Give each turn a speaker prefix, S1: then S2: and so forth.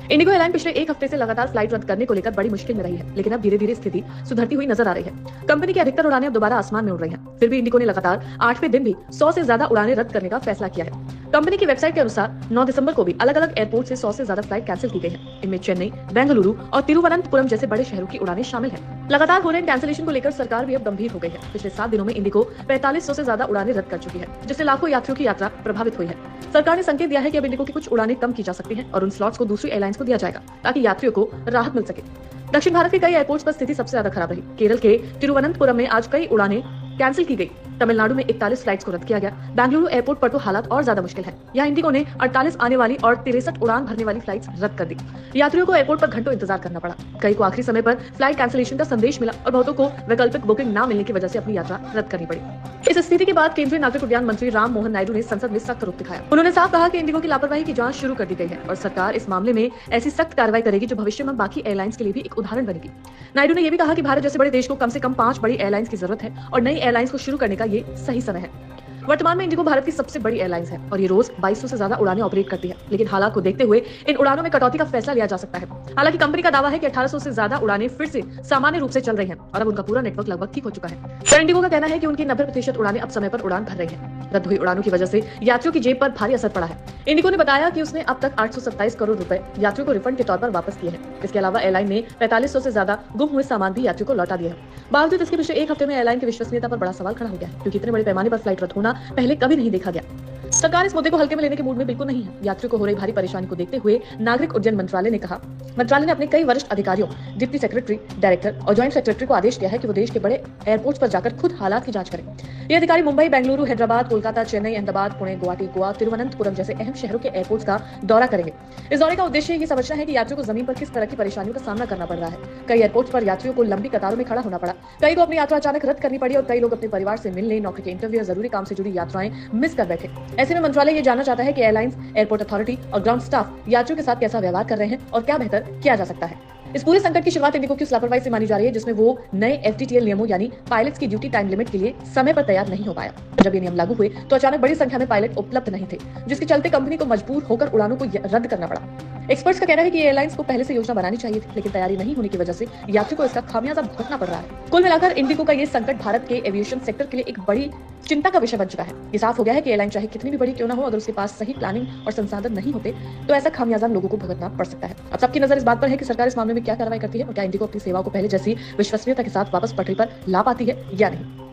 S1: Indigo airline पिछले एक हफ्ते से लगातार फ्लाइट रद्द करने को लेकर बड़ी मुश्किल में रही है, लेकिन अब धीरे धीरे स्थिति सुधरती हुई नजर आ रही है। कंपनी की अधिकतर उड़ानें अब दोबारा आसमान में उड़ रही हैं। फिर भी इंडिगो ने लगातार 8वें दिन भी 100 से ज्यादा उड़ानें रद्द करने का फैसला किया है। कंपनी की वेबसाइट के अनुसार 9 दिसंबर को भी अलग अलग एयरपोर्ट से 100 से ज्यादा फ्लाइट कैंसिल की गई है। इनमें चेन्नई, बेंगलुरु और तिरुवनंतपुरम जैसे बड़े शहरों की उड़ानें शामिल हैं। लगातार हो रहे कैंसिलेशन को लेकर सरकार भी अब गंभीर हो गई है। पिछले 7 दिनों में इंडिगो 4500 से ज्यादा उड़ानें रद्द कर चुकी है, जिससे लाखों यात्रियों की यात्रा प्रभावित हुई है। सरकार ने संकेत दिया है कि अब इंडिगो की कुछ उड़ानें कम की जा सकती हैं और उन स्लॉट्स को दूसरी एयरलाइंस को दिया जाएगा ताकि यात्रियों को राहत मिल सके। दक्षिण भारत के कई एयरपोर्ट्स पर स्थिति सबसे ज्यादा खराब रही। केरल के तिरुवनंतपुरम में आज कई उड़ानें कैंसिल की गई। तमिलनाडु में 41 फ्लाइट्स को रद्द किया गया। बेंगलुरु एयरपोर्ट पर तो हालात और ज्यादा मुश्किल है। यहाँ इंडिगो ने 48 आने वाली और 63 उड़ान भरने वाली फ्लाइट्स रद्द कर दी। यात्रियों को एयरपोर्ट पर घंटों इंतजार करना पड़ा। कई को आखिरी समय पर फ्लाइट कैंसिलेशन का संदेश मिला और बहुतों को वैकल्पिक बुकिंग न मिलने की वजह से अपनी यात्रा रद्द करनी पड़ी। इस स्थिति के बाद केंद्रीय नागरिक उड्डयन मंत्री राम मोहन नायडू ने संसद में सख्त रुख दिखाया। उन्होंने साफ कहा कि इंडिगो की लापरवाही की जांच शुरू कर दी गई है और सरकार इस मामले में ऐसी सख्त कार्रवाई करेगी जो भविष्य में बाकी एयरलाइंस के लिए भी एक उदाहरण बनेगी। नायडू ने यह भी कहा कि भारत जैसे बड़े देश को कम से कम 5 बड़ी एयरलाइंस की जरूरत है और नई एयरलाइंस को शुरू करने का ये सही समय है। वर्तमान में इंडिगो भारत की सबसे बड़ी एयरलाइंस है और ये रोज 2200 से ज्यादा उड़ानें ऑपरेट करती है, लेकिन हालात को देखते हुए इन उड़ानों में कटौती का फैसला लिया जा सकता है। हालांकि कंपनी का दावा है कि 1800 से ज्यादा उड़ानें फिर से सामान्य रूप से चल रही हैं और अब उनका पूरा नेटवर्क लगभग ठीक हो चुका है। पर इंडिगो का कहना है कि उनकी 90% उड़ानें अब समय पर उड़ान भर रही हैं। रद्द हुई उड़ानों की वजह से यात्रियों की जेब पर भारी असर पड़ा है। इंडिगो ने बताया कि उसने अब तक 827 करोड़ रुपए यात्रियों को रिफंड के तौर पर वापस किए हैं। इसके अलावा एयरलाइन ने 4500 से ज्यादा गुम हुए सामान भी यात्रियों को लौटा दिया है। बावजूद इसके पिछले एक हफ्ते में एयरलाइन की विश्वसनीयता पर बड़ा सवाल खड़ा हो गया है, क्योंकि इतने बड़े पैमाने पर फ्लाइट रद्द होना पहले कभी नहीं देखा गया। सरकार इस मुद्दे को हल्के में लेने के मूड में बिल्कुल नहीं है। यात्रियों को हो रही भारी परेशानी को देखते हुए नागरिक उड्डयन मंत्रालय ने कहा, मंत्रालय ने अपने कई वरिष्ठ अधिकारियों, डिप्टी सेक्रेटरी, डायरेक्टर और ज्वाइंट सेक्रेटरी को आदेश दिया है कि वो देश के बड़े एयरपोर्ट्स पर जाकर खुद हालात की जांच करें। ये अधिकारी मुंबई, बेंगलुरु, हैदराबाद, कोलकाता, चेन्नई, अहमदाबाद, पुणे, गुवाहाटी, गोवा, तिरुवनंतपुरम जैसे अहम शहरों के एयरपोर्ट्स का दौरा करेंगे। इस दौरे का उद्देश्य ये समझना है कि यात्रियों को जमीन पर किस तरह की परेशानियों का सामना करना पड़ रहा है। कई एयरपोर्ट्स पर यात्रियों को लंबी कतारों में खड़ा होना पड़ा। कई को अपनी यात्रा अचानक रद्द करनी पड़ी और कई लोग अपने परिवार से मिलने, नौकरी के इंटरव्यू या जरूरी काम से जुड़ी यात्राएं मिस कर बैठे। ऐसे में मंत्रालय ये जानना चाहता है कि एयरलाइंस, एयरपोर्ट अथॉरिटी और ग्राउंड स्टाफ यात्रियों के साथ कैसा व्यवहार कर रहे हैं और क्या बेहतर किया जा सकता है। इस पूरे संकट की शुरुआत इंडिगो की उस लापरवाही से मानी जा रही है जिसमें वो नए FTTL नियमों यानी पायलट्स की ड्यूटी टाइम लिमिट के लिए समय पर तैयार नहीं हो पाया। जब ये नियम लागू हुए तो अचानक बड़ी संख्या में पायलट उपलब्ध नहीं थे, जिसके चलते कंपनी को मजबूर होकर उड़ानों को रद्द करना पड़ा। एक्सपर्ट्स का कहना है कि एयरलाइंस को पहले से योजना बनानी चाहिए थी, लेकिन तैयारी नहीं होने की वजह से यात्रियों को इसका खामियाजा भुगतना पड़ रहा है। कुल मिलाकर इंडिगो का ये संकट भारत के एविएशन सेक्टर के लिए एक बड़ी चिंता का विषय बन चुका है। ये साफ हो गया है कि एयरलाइन चाहे कितनी भी बड़ी क्यों ना हो, अगर उसके पास सही प्लानिंग और संसाधन नहीं होते तो ऐसा खामियाजा लोगों को भुगतना पड़ सकता है। अब सबकी नजर इस बात पर है कि सरकार इस मामले में क्या कार्रवाई करती है और क्या इंडिगो अपनी सेवाओं को पहले जैसी विश्वसनीयता के साथ वापस पटरी पर ला पाती है या नहीं।